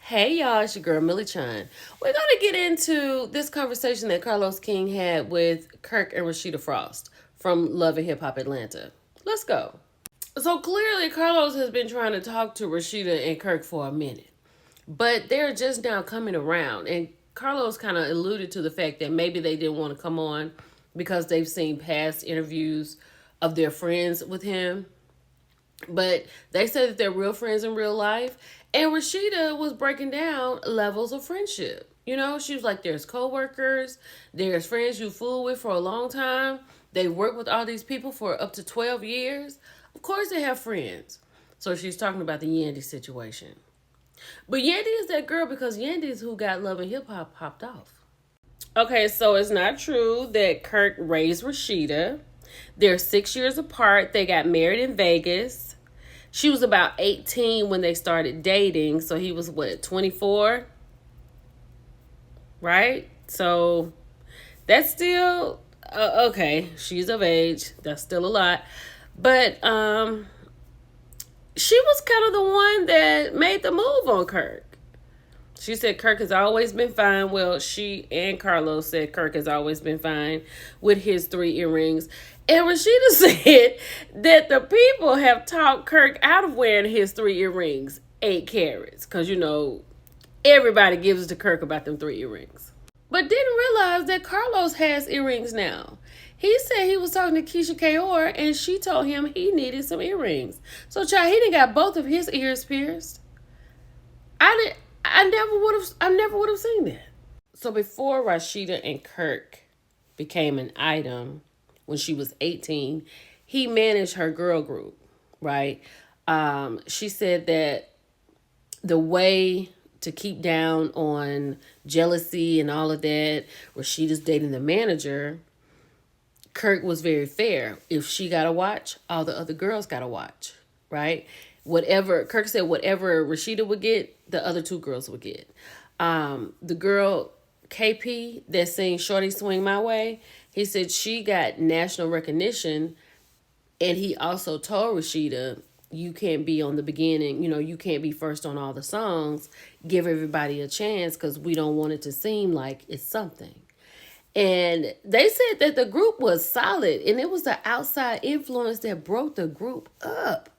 Hey y'all, it's your girl Millie Chan. We're gonna get into this conversation that Carlos King had with Kirk and Rasheeda Frost from Love and Hip Hop Atlanta. Let's go. So clearly Carlos has been trying to talk to Rasheeda and Kirk for a minute. But they're just now coming around, and Carlos kind of alluded to the fact that maybe they didn't want to come on because they've seen past interviews of their friends with him. But they said that they're real friends in real life. And Rasheeda was breaking down levels of friendship. You know, she was like, there's coworkers, there's friends you fool with for a long time. They work with all these people for up to 12 years. Of course they have friends. So she's talking about the Yandy situation. But Yandy is that girl because Yandy is who got Love and Hip Hop popped off. Okay, so it's not true that Kirk raised Rasheeda. They're 6 years apart. They got married in Vegas. She was about 18 when they started dating. So he was, what, 24? Right? So that's still, okay, she's of age. That's still a lot. But she was kind of the one that made the move on Kirk. She said Kirk has always been fine. Well, she and Carlos said Kirk has always been fine with his 3 earrings. And Rasheeda said that the people have talked Kirk out of wearing his 3 earrings, 8 carats. Because, you know, everybody gives it to Kirk about them 3 earrings. But didn't realize that Carlos has earrings now. He said he was talking to Keisha Kaur and she told him he needed some earrings. So, child, he done got both of his ears pierced. I never would have seen that. So before Rasheeda and Kirk became an item when she was 18, he managed her girl group, right? She said that the way to keep down on jealousy and all of that, Rasheeda's dating the manager, Kirk was very fair. If she got to watch, all the other girls got to watch, right? Kirk said whatever Rasheeda would get, the other 2 girls would get. The girl KP that sings Shorty Swing My Way, he said she got national recognition, and he also told Rasheeda, you can't be on the beginning, you can't be first on all the songs. Give everybody a chance because we don't want it to seem like it's something. And they said that the group was solid, and it was the outside influence that broke the group up.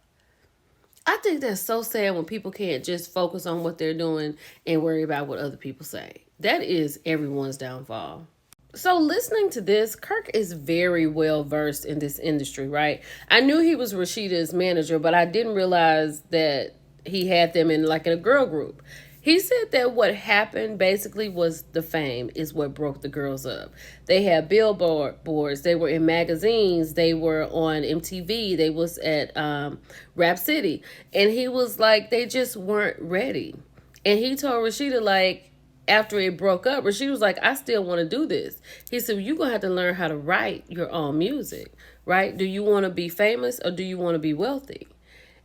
I think that's so sad when people can't just focus on what they're doing and worry about what other people say. That is everyone's downfall. So listening to this, Kirk is very well versed in this industry, right? I knew he was Rasheeda's manager, but I didn't realize that he had them in a girl group. He said that what happened basically was the fame is what broke the girls up. They had billboards. They were in magazines. They were on MTV. They was at Rap City. And he was like, they just weren't ready. And he told Rasheeda, after it broke up, Rasheeda was like, I still want to do this. He said, you're going to have to learn how to write your own music, right? Do you want to be famous or do you want to be wealthy?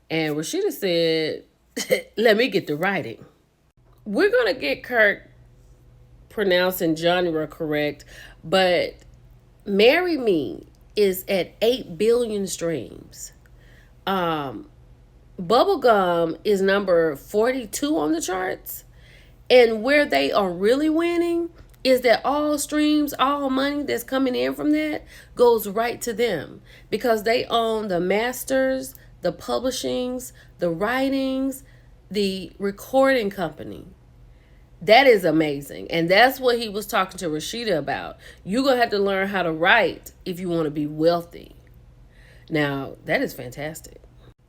And Rasheeda said, let me get to writing. We're going to get Kirk pronouncing genre correct, but Marry Me is at 8 billion streams. Bubblegum is number 42 on the charts. And where they are really winning is that all streams, all money that's coming in from that goes right to them because they own the masters, the publishings, the writings, the recording company. That is amazing. And that's what he was talking to Rasheeda about. You're going to have to learn how to write if you want to be wealthy. Now, that is fantastic.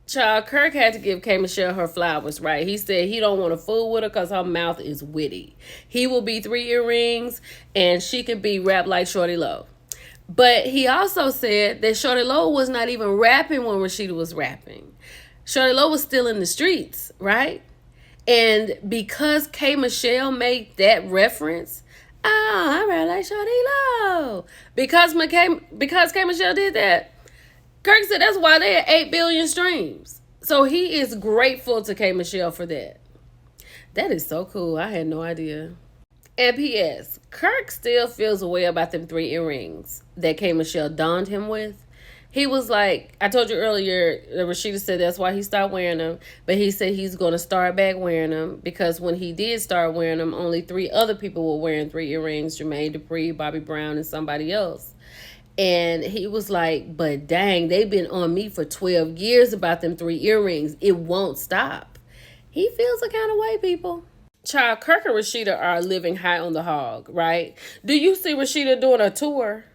Child, Kirk had to give K. Michelle her flowers, right? He said he don't want to fool with her because her mouth is witty. He will be 3 earrings and she could be rap like Shorty Low. But he also said that Shorty Low was not even rapping when Rasheeda was rapping. Shorty Low was still in the streets, right? And because K. Michelle made that reference, I rap like Shorty Low. Because K. Michelle did that, Kirk said that's why they had 8 billion streams. So he is grateful to K. Michelle for that. That is so cool. I had no idea. And P.S. Kirk still feels a way about them 3 earrings that K. Michelle donned him with. He was like, I told you earlier, Rasheeda said that's why he stopped wearing them. But he said he's going to start back wearing them because when he did start wearing them, only 3 other people were wearing 3 earrings: Jermaine Dupri, Bobby Brown, and somebody else. And he was like, but dang, they've been on me for 12 years about them 3 earrings. It won't stop. He feels a kind of way, people. Child, Kirk and Rasheeda are living high on the hog, right? Do you see Rasheeda doing a tour?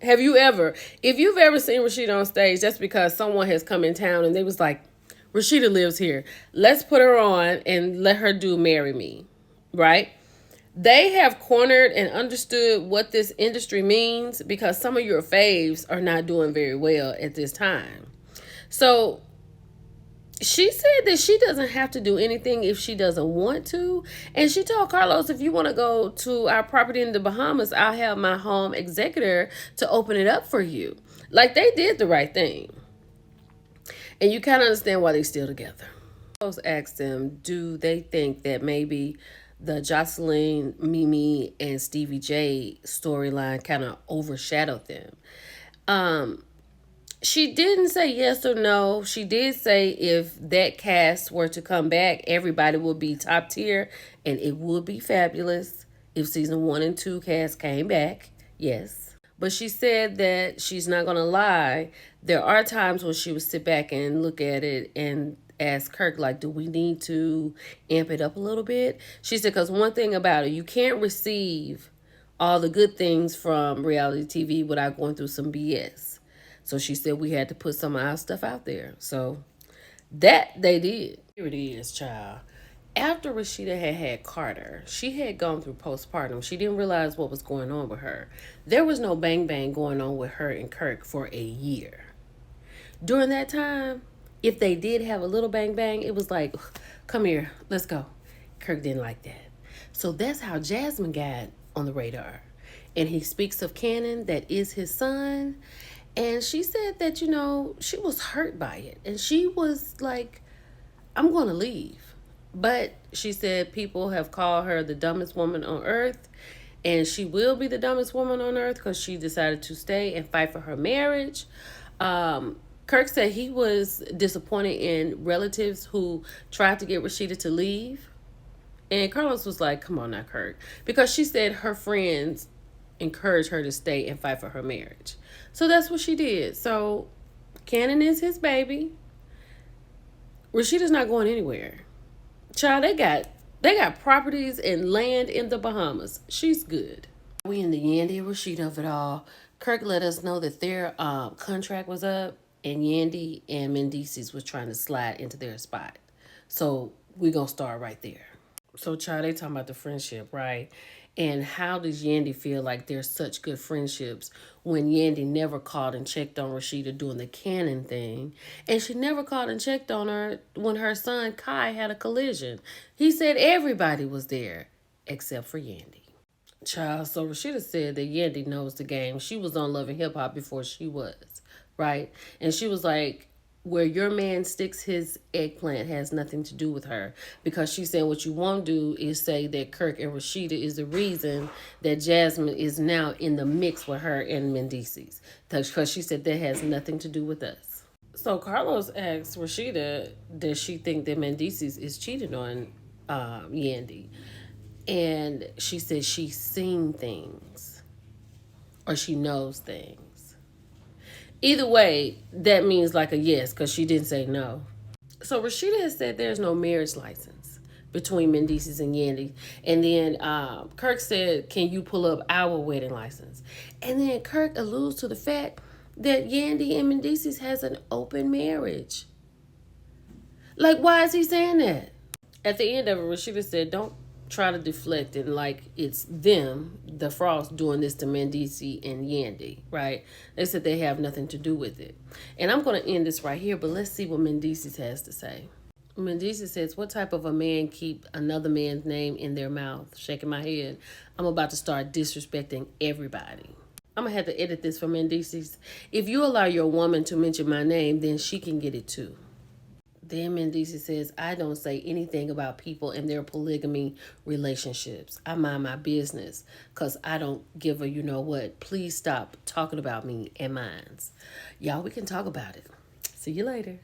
Have you ever, if you've ever seen Rasheeda on stage, that's because someone has come in town and they was like, Rasheeda lives here. Let's put her on and let her do Marry Me, right? They have cornered and understood what this industry means because some of your faves are not doing very well at this time. So she said that she doesn't have to do anything if she doesn't want to. And she told Carlos, if you want to go to our property in the Bahamas, I'll have my home executor to open it up for you. Like, they did the right thing. And you kind of understand why they're still together. Carlos asked them, do they think that maybe the Jocelyn, Mimi, and Stevie J storyline kind of overshadowed them? She didn't say yes or no. She did say if that cast were to come back, everybody would be top tier, and it would be fabulous if season 1 and 2 cast came back. Yes. But she said that she's not going to lie. There are times when she would sit back and look at it and ask Kirk, like, do we need to amp it up a little bit? She said, because one thing about it, you can't receive all the good things from reality TV without going through some BS. So she said we had to put some of our stuff out there. So that they did. Here it is, child. After Rasheeda had Carter, she had gone through postpartum. She didn't realize what was going on with her. There was no bang bang going on with her and Kirk for a year. During that time, if they did have a little bang bang, it was like, come here, let's go. Kirk didn't like that. So that's how Jasmine got on the radar. And he speaks of Cannon, that is his son. And she said that, she was hurt by it. And she was like, I'm going to leave. But she said people have called her the dumbest woman on earth. And she will be the dumbest woman on earth because she decided to stay and fight for her marriage. Kirk said he was disappointed in relatives who tried to get Rasheeda to leave. And Carlos was like, come on now, Kirk. Because she said her friends encouraged her to stay and fight for her marriage. So that's what she did. So Cannon is his baby. Rasheeda's not going anywhere. Child, they got properties and land in the Bahamas. She's good. We in the Yandy and Rasheeda of it all. Kirk let us know that their contract was up and Yandy and Mendeecees was trying to slide into their spot. So we're going to start right there. So, child, they talking about the friendship, right? And how does Yandy feel like there's such good friendships when Yandy never called and checked on Rasheeda doing the Cannon thing? And she never called and checked on her when her son Kai had a collision. He said everybody was there except for Yandy. Child, so Rasheeda said that Yandy knows the game. She was on Love and Hip Hop before she was, right? And she was like, where your man sticks his eggplant has nothing to do with her, because she's saying what you won't do is say that Kirk and Rasheeda is the reason that Jasmine is now in the mix with her and Mendeecees, because she said that has nothing to do with us. So Carlos asked Rasheeda, does she think that Mendeecees is cheating on Yandy? And she said she's seen things or she knows things. Either way, that means like a yes, because she didn't say no. So Rasheeda has said there's no marriage license between Mendeecees and Yandy. And then Kirk said, can you pull up our wedding license? And then Kirk alludes to the fact that Yandy and Mendeecees has an open marriage. Like, why is he saying that? At the end of it, Rasheeda said, don't try to deflect it like it's them, the Frost, doing this to Mendeecees and Yandy, right? They said they have nothing to do with it. And I'm going to end this right here, but let's see what Mendeecees has to say. Mendeecees says, what type of a man keep another man's name in their mouth? Shaking my head. I'm about to start disrespecting everybody. I'm going to have to edit this for Mendeecees. If you allow your woman to mention my name, then she can get it too. Then Mendeecees says, I don't say anything about people and their polygamy relationships. I mind my business because I don't give a you know what. Please stop talking about me and mines. Y'all, we can talk about it. See you later.